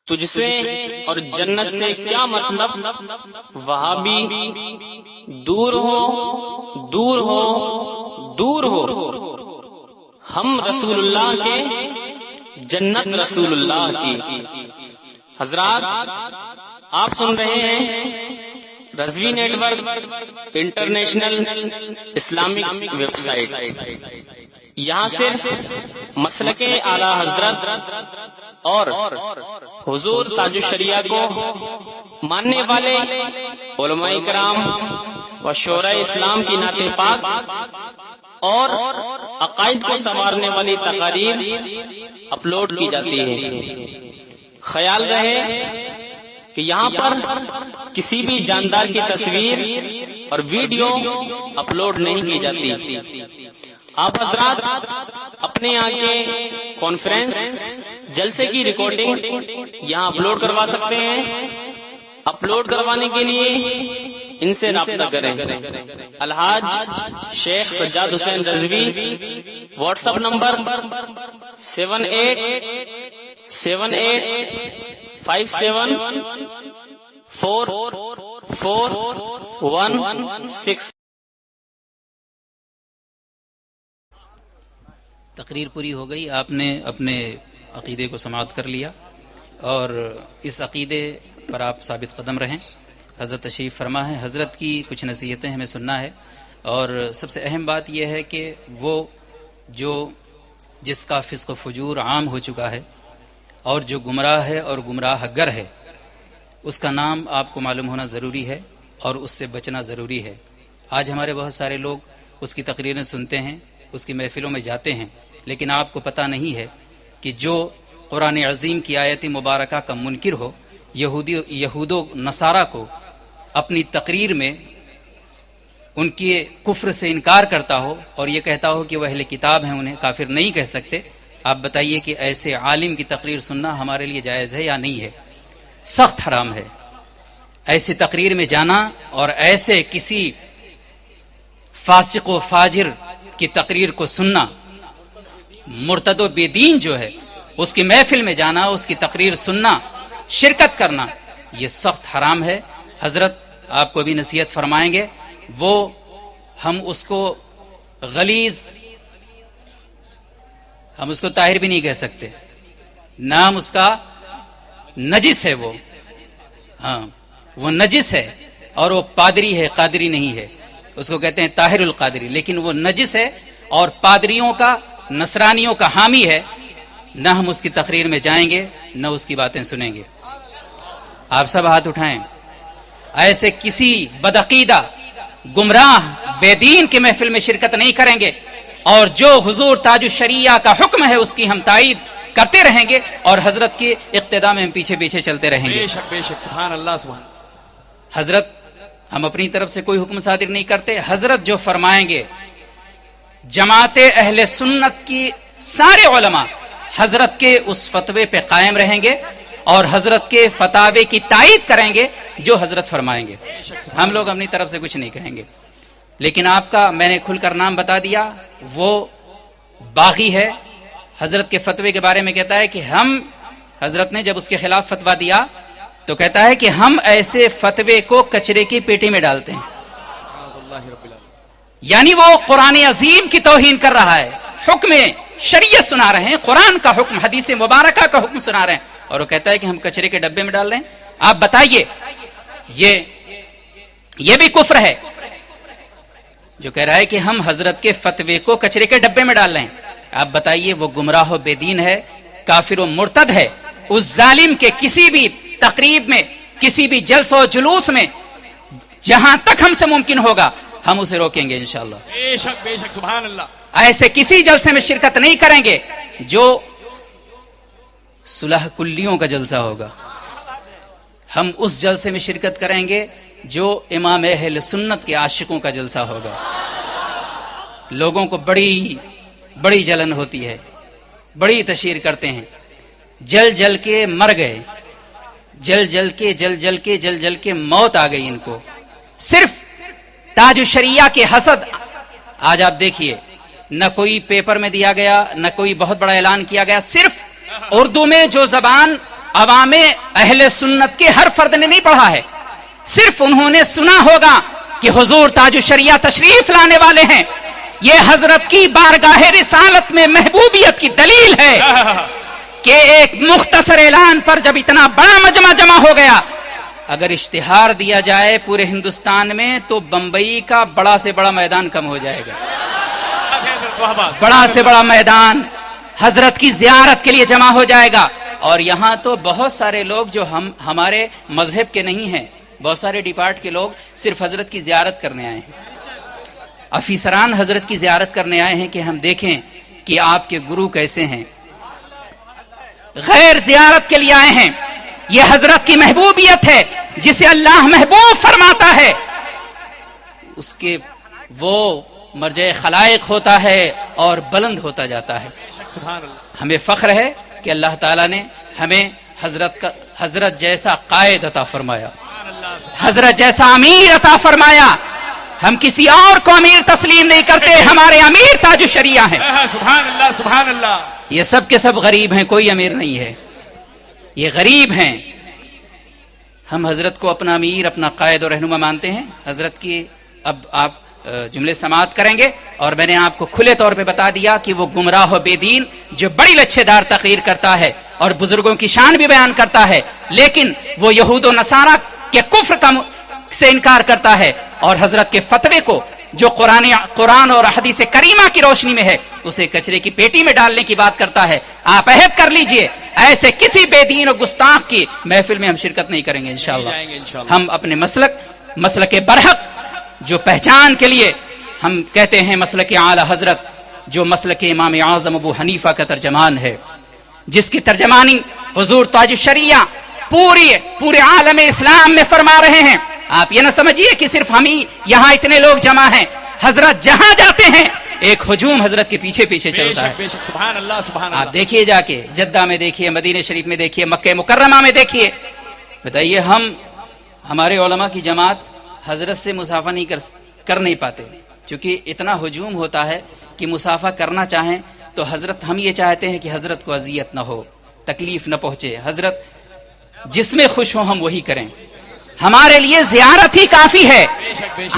تجھ سے اور جنت سے کیا مطلب؟ وہابی دور ہو دور ہو دور ہو، ہم رسول اللہ کے، جنت رسول اللہ کی۔ حضرات آپ سن رہے ہیں Rizvi network international Islamic website. یہاں صرف مسلک اعلی حضرت اور حضور تاج الشریعہ کو ماننے والے علماء کرام و شورا اسلام کی نعت پاک اور عقائد کو سنوارنے والی تقاریر اپلوڈ کی جاتی ہے۔ خیال رہے کہ یہاں پر کسی بھی جاندار کی تصویر اور ویڈیو اپلوڈ نہیں کی جاتی۔ آپ حضرات اپنے یہاں کے کانفرنس جلسے کی ریکارڈنگ یہاں اپلوڈ کروا سکتے ہیں۔ اپلوڈ کروانے کے لیے ان سے رابطہ کریں۔ الحاج شیخ سجاد حسین رضوی، واٹس ایپ نمبر 7878574416۔ تقریر پوری ہو گئی، آپ نے اپنے عقیدے کو سماعت کر لیا اور اس عقیدے پر آپ ثابت قدم رہیں۔ حضرت تشریف فرما ہے، حضرت کی کچھ نصیحتیں ہمیں سننا ہے، اور سب سے اہم بات یہ ہے کہ وہ جس کا فسق و فجور عام ہو چکا ہے اور جو گمراہ ہے اور گمراہ گر ہے، اس کا نام آپ کو معلوم ہونا ضروری ہے اور اس سے بچنا ضروری ہے۔ آج ہمارے بہت سارے لوگ اس کی تقریریں سنتے ہیں، اس کی محفلوں میں جاتے ہیں، لیکن آپ کو پتہ نہیں ہے کہ جو قرآن عظیم کی آیت مبارکہ کا منکر ہو، یہود و نصارہ کو اپنی تقریر میں ان کے کفر سے انکار کرتا ہو اور یہ کہتا ہو کہ وہ اہل کتاب ہیں، انہیں کافر نہیں کہہ سکتے، آپ بتائیے کہ ایسے عالم کی تقریر سننا ہمارے لیے جائز ہے یا نہیں ہے؟ سخت حرام ہے ایسی تقریر میں جانا، اور ایسے کسی فاسق و فاجر کی تقریر کو سننا، مرتد و بے دین جو ہے اس کی محفل میں جانا، اس کی تقریر سننا، شرکت کرنا، یہ سخت حرام ہے۔ حضرت آپ کو بھی نصیحت فرمائیں گے، وہ ہم اس کو غلیظ، ہم اس کو طاہر بھی نہیں کہہ سکتے، نام اس کا نجس ہے، وہ نجس ہے، اور وہ پادری ہے، قادری نہیں ہے، اس کو کہتے ہیں طاہر القادری، لیکن وہ نجس ہے اور پادریوں کا، نصرانیوں کا حامی ہے۔ نہ ہم اس کی تقریر میں جائیں گے، نہ اس کی باتیں سنیں گے۔ آپ سب ہاتھ اٹھائیں، ایسے کسی بدعقیدہ گمراہ بے دین کے محفل میں شرکت نہیں کریں گے، اور جو حضور تاج الشریعہ کا حکم ہے اس کی ہم تائید کرتے رہیں گے، اور حضرت کی اقتداء میں ہم پیچھے پیچھے چلتے رہیں گے۔ بے شک بے شک، سبحان اللہ سبحان۔ حضرت ہم اپنی طرف سے کوئی حکم صادر نہیں کرتے، حضرت جو فرمائیں گے، جماعت اہل سنت کی سارے علماء حضرت کے اس فتوے پہ قائم رہیں گے اور حضرت کے فتاوے کی تائید کریں گے جو حضرت فرمائیں گے۔ ہم لوگ اپنی طرف سے کچھ نہیں کہیں گے، لیکن آپ کا میں نے کھل کر نام بتا دیا، وہ باغی ہے، حضرت کے فتوے کے بارے میں کہتا ہے کہ ہم، حضرت نے جب اس کے خلاف فتویٰ دیا تو کہتا ہے کہ ہم ایسے فتوے کو کچرے کی پیٹی میں ڈالتے ہیں، یعنی وہ قرآن عظیم کی توہین کر رہا ہے، حکم شریعت سنا رہے ہیں، قرآن کا حکم، حدیث مبارکہ کا حکم سنا رہے ہیں، اور وہ کہتا ہے کہ ہم کچرے کے ڈبے میں ڈال رہے ہیں۔ آپ بتائیے، یہ بھی کفر ہے جو کہہ رہا ہے کہ ہم حضرت کے فتوے کو کچرے کے ڈبے میں ڈال رہے ہیں۔ آپ بتائیے، وہ گمراہ و بے دین ہے، کافر و مرتد ہے۔ اس ظالم کے کسی بھی تقریب میں، کسی بھی جلسہ و جلوس میں، جہاں تک ہم سے ممکن ہوگا ہم اسے روکیں گے انشاءاللہ۔ بے شک بے شک، سبحان اللہ۔ ایسے کسی جلسے میں شرکت نہیں کریں گے جو صلح کلیوں کا جلسہ ہوگا، ہم اس جلسے میں شرکت کریں گے جو امام اہل سنت کے عاشقوں کا جلسہ ہوگا۔ لوگوں کو بڑی جلن ہوتی ہے، بڑی تشہیر کرتے ہیں، جل جل کے مر گئے، جل جل کے موت آ گئی ان کو، صرف تاج الشریعہ کے حسد۔ آج آپ دیکھیے، نہ کوئی پیپر میں دیا گیا، نہ کوئی بہت بڑا اعلان کیا گیا، صرف اردو میں جو زبان عوام اہل سنت کے ہر فرد نے نہیں پڑھا ہے، صرف انہوں نے سنا ہوگا کہ حضور تاج الشریعہ تشریف لانے والے ہیں، یہ حضرت کی بارگاہ رسالت میں محبوبیت کی دلیل ہے کہ ایک مختصر اعلان پر جب اتنا بڑا مجمع جمع ہو گیا، اگر اشتہار دیا جائے پورے ہندوستان میں تو بمبئی کا بڑا سے بڑا میدان کم ہو جائے گا، بڑا سے بڑا میدان حضرت کی زیارت کے لیے جمع ہو جائے گا۔ اور یہاں تو بہت سارے لوگ جو ہمارے مذہب کے نہیں ہیں، بہت سارے ڈپارٹ کے لوگ صرف حضرت کی زیارت کرنے آئے ہیں، افیسران حضرت کی زیارت کرنے آئے ہیں کہ ہم دیکھیں کہ آپ کے گرو کیسے ہیں، غیر زیارت کے لیے آئے ہیں۔ یہ حضرت کی محبوبیت ہے، جسے اللہ محبوب فرماتا ہے اس کے وہ مرجع خلائق ہوتا ہے اور بلند ہوتا جاتا ہے۔ ہمیں فخر ہے کہ اللہ تعالیٰ نے ہمیں حضرت جیسا قائد عطا فرمایا، حضرت جیسا امیر عطا فرمایا۔ ہم کسی اور کو امیر تسلیم نہیں کرتے، ہمارے امیر تاج الشریعہ ہیں۔ سبحان اللہ سبحان اللہ۔ یہ سب کے سب غریب ہیں، کوئی امیر نہیں ہے، یہ غریب ہیں۔ ہم حضرت کو اپنا امیر، اپنا قائد اور رہنما مانتے ہیں۔ حضرت کی اب آپ جملے سماعت کریں گے، اور میں نے آپ کو کھلے طور پہ بتا دیا کہ وہ گمراہ و بے دین جو بڑی لچھے دار تقریر کرتا ہے اور بزرگوں کی شان بھی بیان کرتا ہے، لیکن وہ یہود و نصارہ کے کفر سے انکار کرتا ہے، اور حضرت کے فتوے کو جو قرآن اور حدیث کریمہ کی روشنی میں ہے اسے کچرے کی پیٹی میں ڈالنے کی بات کرتا ہے۔ آپ عہد کر لیجئے ایسے کسی بے دین اور گستاخ کی محفل میں ہم شرکت نہیں کریں گے انشاءاللہ۔ ہم اپنے مسلک برحق جو پہچان کے لیے ہم کہتے ہیں مسلک اعلی حضرت، جو مسلک امام اعظم ابو حنیفہ کا ترجمان ہے، جس کی ترجمانی حضور تاج الشریعہ پورے عالم اسلام میں فرما رہے ہیں۔ آپ یہ نہ سمجھیے کہ صرف ہم ہی یہاں اتنے لوگ جمع ہیں، حضرت جہاں جاتے ہیں ایک ہجوم حضرت کے پیچھے پیچھے چلتا ہے۔ بے شک سبحان اللہ سبحان اللہ۔ آپ دیکھیے، جا کے جدہ میں دیکھیے، مدینہ شریف میں دیکھیے، مکہ مکرمہ میں دیکھیے، بتائیے ہمارے علماء کی جماعت حضرت سے مسافہ نہیں کر نہیں پاتے، کیونکہ اتنا ہجوم ہوتا ہے کہ مسافہ کرنا چاہیں تو حضرت، ہم یہ چاہتے ہیں کہ حضرت کو اذیت نہ ہو، تکلیف نہ پہنچے، حضرت جس میں خوش ہوں ہم وہی کریں، ہمارے لیے زیارت ہی کافی ہے۔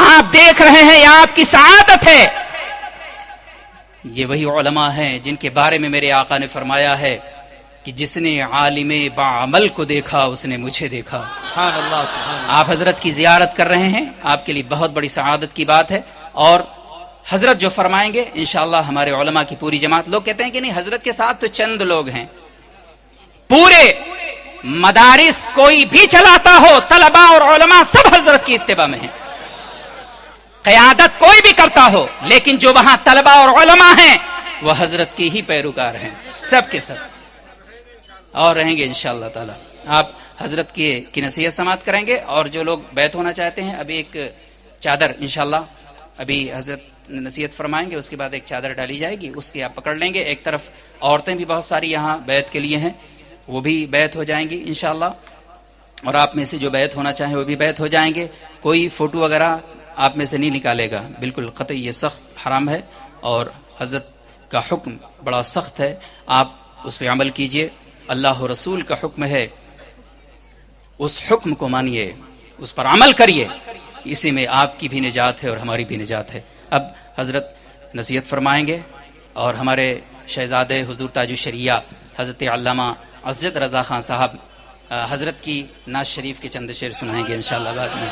آپ دیکھ رہے ہیں، یہ آپ کی سعادت ہے۔ یہ وہی علماء ہیں جن کے بارے میں میرے آقا نے فرمایا ہے کہ جس نے عالم باعمل کو دیکھا اس نے مجھے دیکھا۔ سبحان اللہ سبحان اللہ۔ آپ حضرت کی زیارت کر رہے ہیں، آپ کے لیے بہت بڑی سعادت کی بات ہے، اور حضرت جو فرمائیں گے انشاءاللہ ہمارے علماء کی پوری جماعت، لوگ کہتے ہیں کہ نہیں حضرت کے ساتھ تو چند لوگ ہیں، پورے مدارس کوئی بھی چلاتا ہو، طلباء اور علماء سب حضرت کی اتباع میں ہیں، قیادت کوئی بھی کرتا ہو، لیکن جو وہاں طلباء اور علماء ہیں وہ حضرت کے ہی پیروکار ہیں، سب کے سب، اور رہیں گے انشاءاللہ تعالی۔ آپ حضرت کی نصیحت سماعت کریں گے، اور جو لوگ بیعت ہونا چاہتے ہیں ابھی ایک چادر انشاءاللہ ابھی حضرت نصیحت فرمائیں گے، اس کے بعد ایک چادر ڈالی جائے گی، اس کے آپ پکڑ لیں گے۔ ایک طرف عورتیں بھی بہت ساری یہاں بیعت کے لیے ہیں، وہ بھی بیعت ہو جائیں گی انشاءاللہ، اور آپ میں سے جو بیعت ہونا چاہیں وہ بھی بیعت ہو جائیں گے۔ کوئی فوٹو وغیرہ آپ میں سے نہیں نکالے گا، بالکل قطعی یہ سخت حرام ہے، اور حضرت کا حکم بڑا سخت ہے، آپ اس پہ عمل کیجئے۔ اللہ و رسول کا حکم ہے، اس حکم کو مانیے، اس پر عمل کریے، اسی میں آپ کی بھی نجات ہے اور ہماری بھی نجات ہے۔ اب حضرت نصیحت فرمائیں گے، اور ہمارے شہزادے حضور تاج الشریعہ حضرت علامہ عزت رضا خان صاحب حضرت کی نعت شریف کے چند شعر سنائیں گے انشاءاللہ بعد میں۔